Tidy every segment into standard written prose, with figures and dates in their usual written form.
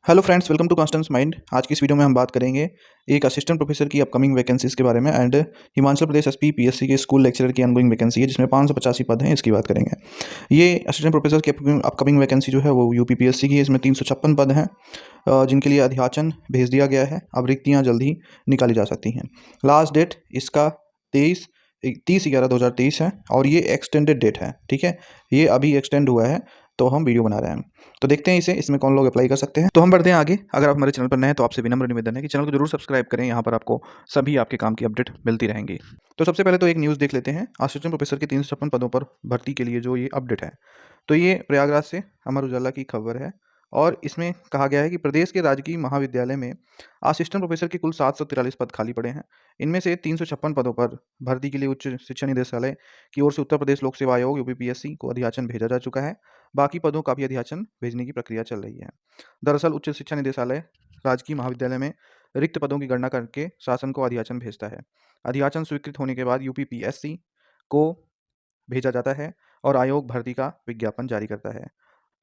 Hello friends, welcome to Constance Mind. आज की इस वीडियो में हम बात करेंगे एक असिस्टेंट प्रोफेसर की अपकमिंग वैकेंसीज के बारे में and Himachal Pradesh SP PSC के स्कूल लेक्चरर की अनगोइंग वैकेंसी है जिसमें 585 पद हैं। इसकी बात करेंगे। ये असिस्टेंट प्रोफेसर की अपकमिंग वैकेंसी जो है वो यूपी पीएससी की है। इसमें 356 पद हैं जिनके लिए अध्याचन भेज दिया गया है। अब रिक्तियाँ जल्द ही निकाली जा सकती हैं। लास्ट डेट इसका 30/11/2023 है और ये एक्सटेंडेड डेट है। ठीक है, ये अभी एक्सटेंड हुआ है तो हम वीडियो बना रहे हैं। तो देखते हैं इसमें कौन लोग अप्लाई कर सकते हैं। तो हम बढ़ते हैं आगे। अगर आप हमारे चैनल पर नए हैं तो आपसे विनम्र निवेदन है कि चैनल को जरूर सब्सक्राइब करें। यहाँ पर आपको सभी आपके काम की अपडेट मिलती रहेंगी। तो सबसे पहले तो एक न्यूज़ देख लेते हैं। असिस्टेंट प्रोफेसर के 356 पदों पर भर्ती के लिए जो ये अपडेट है, तो ये प्रयागराज से अमर उजाला की खबर है और इसमें कहा गया है कि प्रदेश के राजकीय महाविद्यालय में असिस्टेंट प्रोफेसर के कुल 743 पद खाली पड़े हैं। इनमें से 356 पदों पर भर्ती के लिए उच्च शिक्षा निदेशालय की ओर से उत्तर प्रदेश लोक सेवा आयोग यूपीपीएससी को अधियाचन भेजा जा चुका है। बाकी पदों का भी अधियाचन भेजने की प्रक्रिया चल रही है। दरअसल उच्च शिक्षा निदेशालय राजकीय महाविद्यालय में रिक्त पदों की गणना करके शासन को अधियाचन भेजता है। अधियाचन स्वीकृत होने के बाद यूपीपीएससी को भेजा जाता है और आयोग भर्ती का विज्ञापन जारी करता है।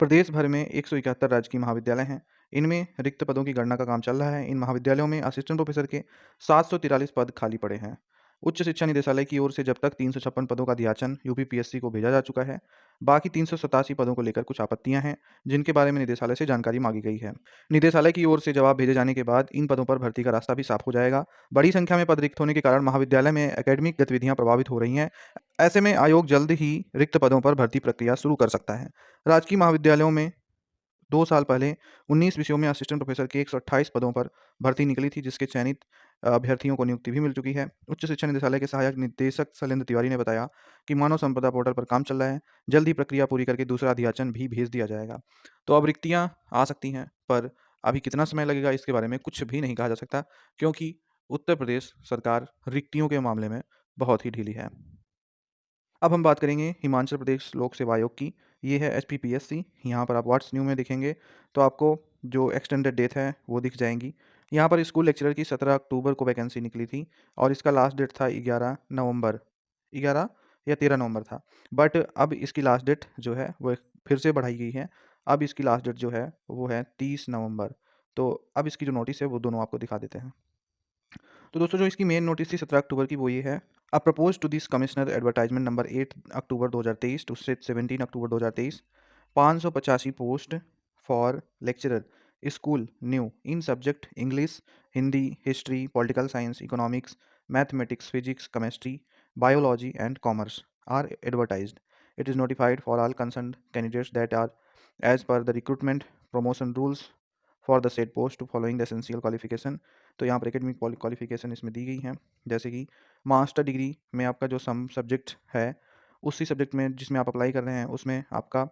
प्रदेश भर में 171 राजकीय महाविद्यालय हैं। इनमें रिक्त पदों की गणना का काम चल रहा है। इन महाविद्यालयों में असिस्टेंट प्रोफेसर के 743 पद खाली पड़े हैं। उच्च शिक्षा निदेशालय की ओर से जब तक 356 पदों का अधियाचन यूपीपीएससी को भेजा जा चुका है, बाकी 387 पदों को लेकर कुछ आपत्तियां हैं जिनके बारे में निदेशालय से जानकारी मांगी गई है। निदेशालय की ओर से जवाब भेजे जाने के बाद इन पदों पर भर्ती का रास्ता भी साफ हो जाएगा। बड़ी संख्या में पद रिक्त होने के कारण महाविद्यालय में एकेडमिक गतिविधियां प्रभावित हो रही हैं। ऐसे में आयोग जल्द ही रिक्त पदों पर भर्ती प्रक्रिया शुरू कर सकता है। राजकीय महाविद्यालयों में 2 साल पहले 19 विषयों में असिस्टेंट प्रोफेसर के 128 पदों पर भर्ती निकली थी, जिसके चयनित अभ्यर्थियों को नियुक्ति भी मिल चुकी है। उच्च शिक्षा निदेशालय के सहायक निदेशक शैलेंद्र तिवारी ने बताया कि मानव संपदा पोर्टल पर काम चल रहा है। जल्द ही प्रक्रिया पूरी करके दूसरा अधियाचन भी भेज दिया जाएगा। तो अब रिक्तियाँ आ सकती हैं, पर अभी कितना समय लगेगा इसके बारे में कुछ भी नहीं कहा जा सकता, क्योंकि उत्तर प्रदेश सरकार रिक्तियों के मामले में बहुत ही ढीली है। अब हम बात करेंगे हिमाचल प्रदेश लोक सेवा आयोग की। ये है एचपीपीएससी। यहाँ पर आप व्हाट्स न्यू में देखेंगे तो आपको जो एक्सटेंडेड डेट है वो दिख जाएंगी। यहाँ पर स्कूल लेक्चरर की 17 अक्टूबर को वैकेंसी निकली थी और इसका लास्ट डेट था 11 नवंबर, 11 या 13 नवंबर था। बट अब इसकी लास्ट डेट जो है वो फिर से बढ़ाई गई है। अब इसकी लास्ट डेट जो है वो है 30 नवंबर। तो अब इसकी जो नोटिस है वो दोनों आपको दिखा देते हैं। तो दोस्तों, जो इसकी मेन नोटिस थी 17 अक्टूबर की, वो ये है। A propose to this commissioner advertisement number 8 October 2023 to 17 October 2023, 585 post for lecturer school new in subject English, Hindi, history, political science, economics, mathematics, physics, chemistry, biology and commerce are advertised. It is notified for all concerned candidates that are as per the recruitment promotion rules for the set post following the essential qualification. तो यहाँ पर academic qualification इसमें दी गई हैं, जैसे कि master degree में आपका जो सम सब्जेक्ट है उसी सब्जेक्ट में जिसमें आप अप्लाई कर रहे हैं उसमें आपका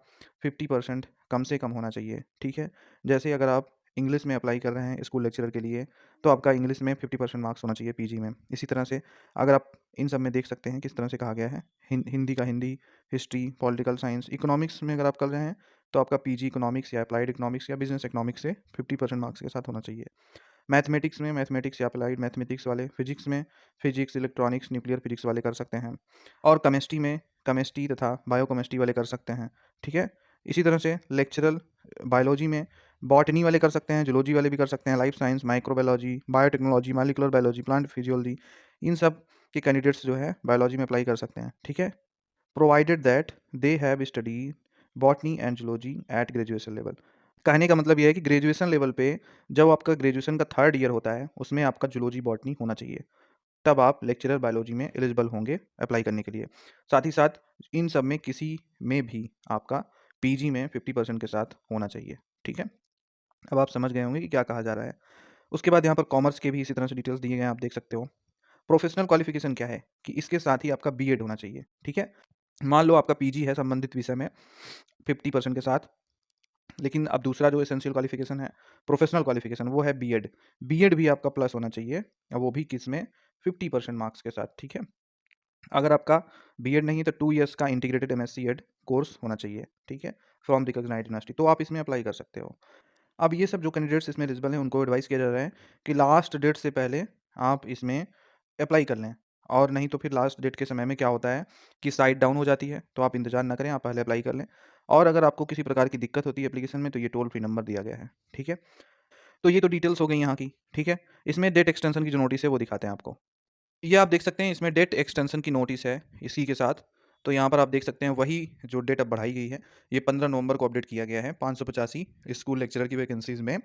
50% कम से कम होना चाहिए। ठीक है, जैसे अगर आप इंग्लिश में अप्लाई कर रहे हैं स्कूल लेक्चरर के लिए तो आपका इंग्लिश में 50% मार्क्स होना चाहिए पीजी में। इसी तरह से अगर आप इन सब में देख सकते हैं किस तरह से कहा गया है। हिंदी का Hindi, history, political science, economics में अगर आप कर रहे हैं तो आपका पीजी इकोनॉमिक्स या अप्लाइड इकोनॉमिक्स या बिजनेस इकोनॉमिक्स से 50% मार्क्स के साथ होना चाहिए। मैथमेटिक्स में मैथमेटिक्स या अप्लाइड मैथमेटिक्स वाले, फिजिक्स में फिजिक्स, इलेक्ट्रॉनिक्स, न्यूक्लियर फिजिक्स वाले कर सकते हैं और केमिस्ट्री में केमिस्ट्री तथा बायो केमिस्ट्री वाले कर सकते हैं। ठीक है, इसी तरह से लेक्चरल बायोलॉजी में बॉटनी वाले कर सकते हैं, जूलॉजी वाले भी कर सकते हैं, life science, microbiology, biotechnology, molecular biology, plant physiology, इन सब के कैंडिडेट्स जो है बायोलॉजी में अप्लाई कर सकते हैं। ठीक है, provided that they have study botany and zoology at graduation level. कहने का मतलब यह है कि ग्रेजुएशन लेवल पे जब आपका ग्रेजुएशन का 3rd ईयर होता है उसमें आपका जूलॉजी बॉटनी होना चाहिए, तब आप लेक्चरर बायोलॉजी में एलिजिबल होंगे अप्लाई करने के लिए। साथ ही साथ इन सब में किसी में भी आपका पीजी में 50% के साथ होना चाहिए। ठीक है, अब आप समझ गए होंगे कि क्या कहा जा रहा है। उसके बाद यहाँ पर कॉमर्स के भी इसी तरह से डिटेल्स दिए गए हैं, आप देख सकते हो। प्रोफेशनल क्वालिफिकेशन क्या है कि इसके साथ ही आपका बीएड होना चाहिए। ठीक है, मान लो आपका पीजी है संबंधित विषय में 50% के साथ, लेकिन अब दूसरा जो एसेंशियल क्वालिफिकेशन है प्रोफेशनल क्वालिफिकेशन वो है बीएड। बीएड भी आपका प्लस होना चाहिए, और वो भी किस में, 50% मार्क्स के साथ। ठीक है, अगर आपका बीएड नहीं तो 2 इयर्स का इंटीग्रेटेड एमएससी एड कोर्स होना चाहिए। ठीक है, फ्रॉम रिकॉग्नाइज्ड यूनिवर्सिटी, तो आप इसमें अप्लाई कर सकते हो। अब ये सब जो कैंडिडेट्स इसमें एलिजिबल हैं उनको एडवाइस किया जा रहा है कि लास्ट डेट से पहले आप इसमें अप्लाई कर लें, और नहीं तो फिर लास्ट डेट के समय में क्या होता है कि साइट डाउन हो जाती है, तो आप इंतजार ना करें, आप पहले अप्लाई कर लें। और अगर आपको किसी प्रकार की दिक्कत होती है एप्लीकेशन में तो ये टोल फ्री नंबर दिया गया है। ठीक है, तो ये तो डिटेल्स हो गई यहाँ की, ठीक है। इसमें डेट एक्सटेंशन की जो नोटिस है वो दिखाते हैं आपको। ये आप देख सकते हैं इसमें डेट एक्सटेंशन की नोटिस है इसी के साथ। तो यहाँ पर आप देख सकते हैं वही जो डेट अब बढ़ाई गई है, ये 15 नवंबर को अपडेट किया गया है 585 स्कूल लेक्चरर की वैकेंसीज में,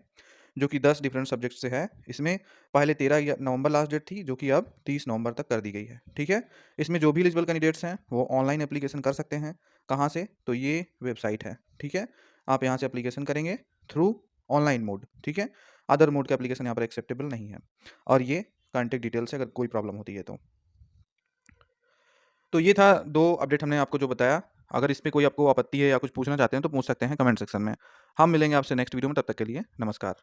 जो कि 10 डिफरेंट सब्जेक्ट से है। इसमें पहले 13 नवंबर लास्ट डेट थी, जो कि अब 30 नवंबर तक कर दी गई है, ठीक है। इसमें जो भी एलिजिबल कैंडिडेट्स हैं वो ऑनलाइन एप्लीकेशन कर सकते हैं। कहाँ से? तो ये वेबसाइट है, ठीक है। आप यहाँ से एप्लीकेशन करेंगे थ्रू ऑनलाइन मोड, ठीक है। अदर मोड का एप्लीकेशन यहाँ पर एक्सेप्टेबल नहीं है। और ये कॉन्टैक्ट डिटेल्स है अगर कोई प्रॉब्लम होती है तो ये था 2 अपडेट हमने आपको जो बताया। अगर इस पे कोई आपको आपत्ति है या कुछ पूछना चाहते हैं तो पूछ सकते हैं कमेंट सेक्शन में। हम मिलेंगे आपसे नेक्स्ट वीडियो में, तब तक के लिए नमस्कार।